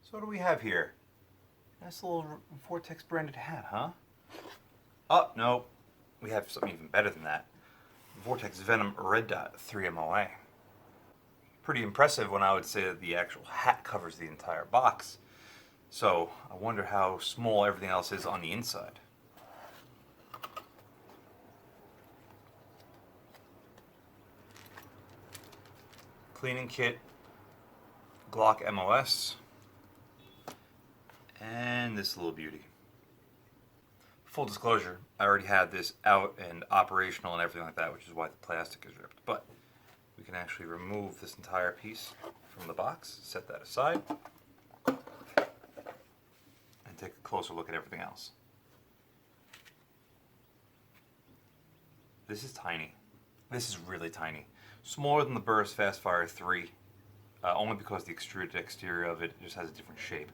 So what do we have here? Nice little Vortex branded hat, huh? Oh, no. We have something even better than that. Vortex Venom Red Dot 3 MOA. Pretty impressive when I would say that the actual hat covers the entire box. So I wonder how small everything else is on the inside. Cleaning kit, Glock MOS, and this little beauty. Full disclosure, I already had this out and operational and everything like that, which is why the plastic is ripped. But we can actually remove this entire piece from the box, set that aside, and take a closer look at everything else. This is tiny. This is really tiny. Smaller than the Burst Fastfire 3, only because the extruded exterior of it just has a different shape.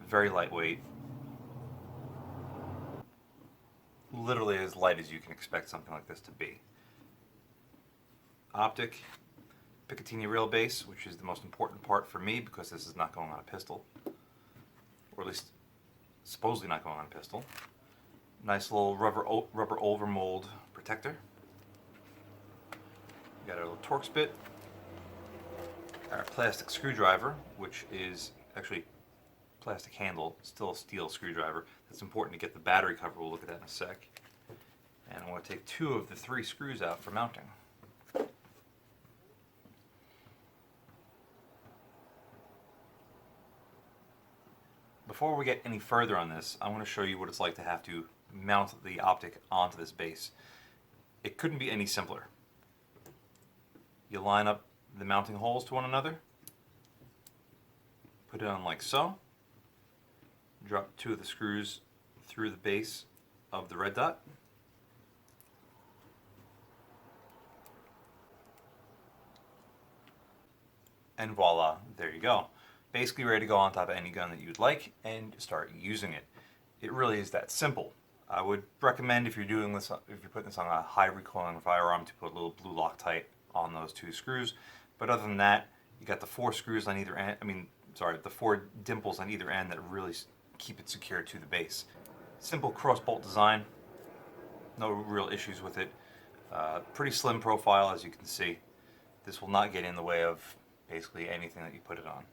Very lightweight. Literally as light as you can expect something like this to be. Optic, Picatinny rail base, which is the most important part for me because this is not going on a pistol. Or at least supposedly not going on a pistol. Nice little rubber overmold protector. We got our little Torx bit. Our plastic screwdriver, which is actually plastic handle, still a steel screwdriver. That's important to get the battery cover. We'll look at that in a sec. And I want to take 2 of the 3 screws out for mounting. Before we get any further on this, I want to show you what it's like to have to mount the Optic onto this base. It couldn't be any simpler. You line up the mounting holes to one another, put it on like so, drop 2 of the screws through the base of the red dot, and voila, there you go. Basically ready to go on top of any gun that you'd like and start using it. It really is that simple. I would recommend if you're doing this, if you're putting this on a high recoiling firearm, to put a little blue Loctite on those 2 screws. But other than that, you got the 4 screws on either end. The 4 dimples on either end that really keep it secure to the base. Simple cross bolt design. No real issues with it. Pretty slim profile, as you can see. This will not get in the way of basically anything that you put it on.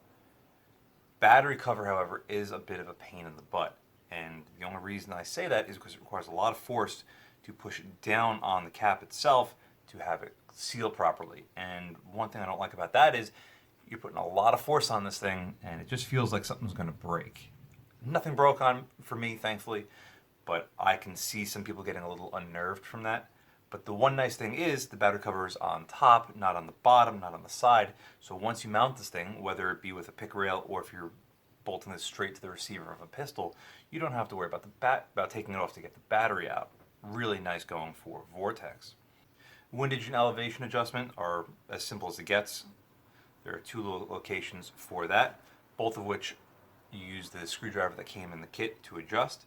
Battery cover, however, is a bit of a pain in the butt. And the only reason I say that is because it requires a lot of force to push it down on the cap itself to have it seal properly. And one thing I don't like about that is you're putting a lot of force on this thing and it just feels like something's going to break. Nothing broke on for me, thankfully, but I can see some people getting a little unnerved from that. But the one nice thing is the battery cover is on top, not on the bottom, not on the side. So once you mount this thing, whether it be with a pick rail or if you're bolting this straight to the receiver of a pistol, you don't have to worry about taking it off to get the battery out. Really nice going for Vortex. Windage and elevation adjustment are as simple as it gets. There are 2 locations for that, both of which you use the screwdriver that came in the kit to adjust.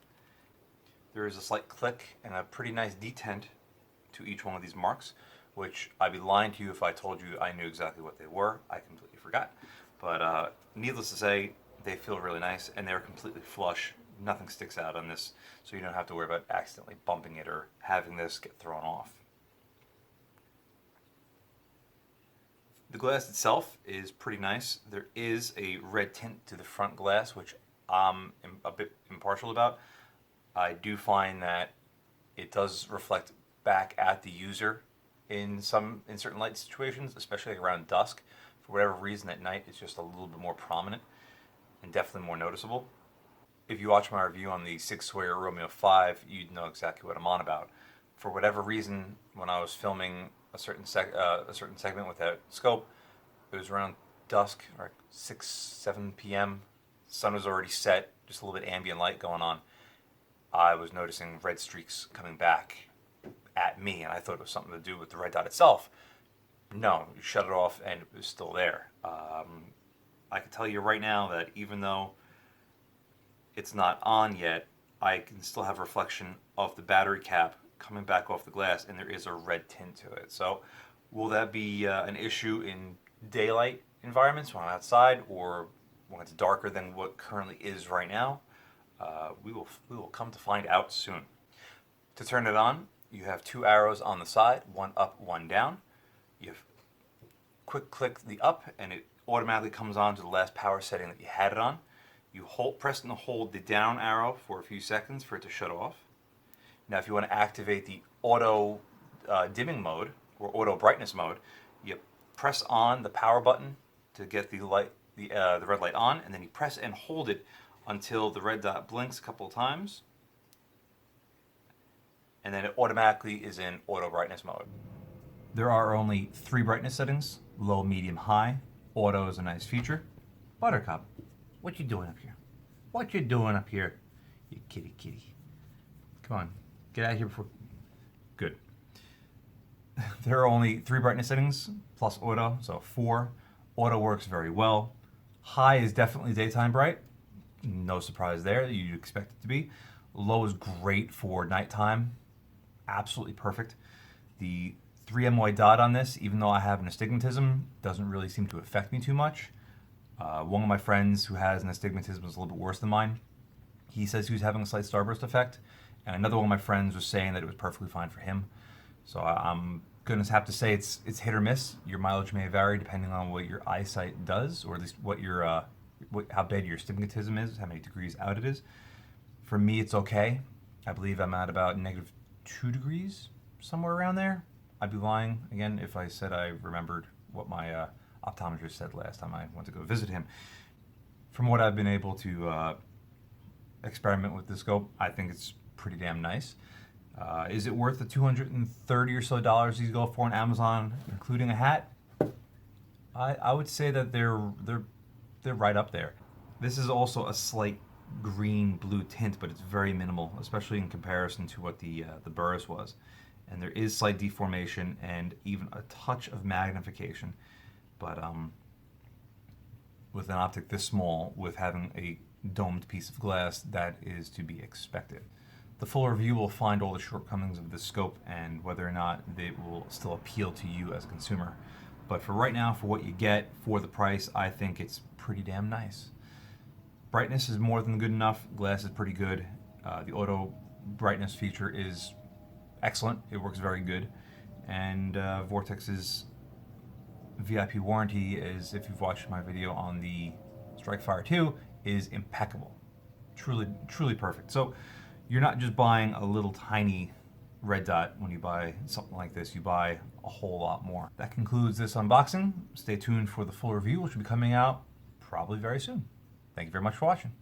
There is a slight click and a pretty nice detent to each one of these marks, which I'd be lying to you if I told you I knew exactly what they were. I completely forgot. But needless to say, they feel really nice and they're completely flush. Nothing sticks out on this, so you don't have to worry about accidentally bumping it or having this get thrown off. The glass itself is pretty nice. There is a red tint to the front glass, which I'm a bit impartial about. I do find that it does reflect back at the user in certain light situations, especially around dusk. For whatever reason at night, it's just a little bit more prominent and definitely more noticeable. If you watch my review on the 6 Sawyer Romeo 5, you'd know exactly what I'm on about. For whatever reason, when I was filming a certain segment with that scope, it was around dusk, or 6, 7 p.m. Sun was already set, just a little bit ambient light going on. I was noticing red streaks coming back at me, and I thought it was something to do with the red dot itself. No, you shut it off and it was still there. I can tell you right now that even though it's not on yet, I can still have reflection of the battery cap coming back off the glass, and there is a red tint to it. So will that be an issue in daylight environments when I'm outside, or when it's darker than what currently is right now, we will come to find out soon. To turn it on, you have two arrows on the side, one up, one down. You quick click the up and it automatically comes on to the last power setting that you had it on. You press and hold the down arrow for a few seconds for it to shut off. Now if you want to activate the auto dimming mode or auto brightness mode, you press on the power button to get the red light on, and then you press and hold it until the red dot blinks a couple of times, and then it automatically is in auto brightness mode. There are only 3 brightness settings: low, medium, high. Auto is a nice feature. Buttercup, what you doing up here? What you doing up here? You kitty. Come on, get out of here before... Good. There are only 3 brightness settings plus auto, so 4. Auto works very well. High is definitely daytime bright. No surprise there, you'd expect it to be. Low is great for nighttime. Absolutely perfect. The 3 MOA dot on this, even though I have an astigmatism, doesn't really seem to affect me too much. One of my friends who has an astigmatism is a little bit worse than mine. He says he was having a slight starburst effect, and another one of my friends was saying that it was perfectly fine for him. So I'm going to have to say it's hit or miss. Your mileage may vary depending on what your eyesight does, or at least what your how bad your astigmatism is, how many degrees out it is. For me, it's okay. I believe I'm at about -2 degrees, somewhere around there. I'd be lying again if I said I remembered what my optometrist said last time I went to go visit him. From what I've been able to experiment with the scope, I think it's pretty damn nice. Is it worth the $230 or so these go for on Amazon, including a hat? I would say that they're right up there. This is also a slight green-blue tint, but it's very minimal, especially in comparison to what the Burris was. And there is slight deformation and even a touch of magnification. But with an optic this small, with having a domed piece of glass, that is to be expected. The full review will find all the shortcomings of this scope and whether or not they will still appeal to you as a consumer. But for right now, for what you get, for the price, I think it's pretty damn nice. Brightness is more than good enough. Glass is pretty good. The auto brightness feature is excellent. It works very good. And Vortex's VIP warranty is, if you've watched my video on the Strike-Fire 2, is impeccable. Truly perfect. So you're not just buying a little tiny red dot when you buy something like this. You buy a whole lot more. That concludes this unboxing. Stay tuned for the full review, which will be coming out probably very soon. Thank you very much for watching.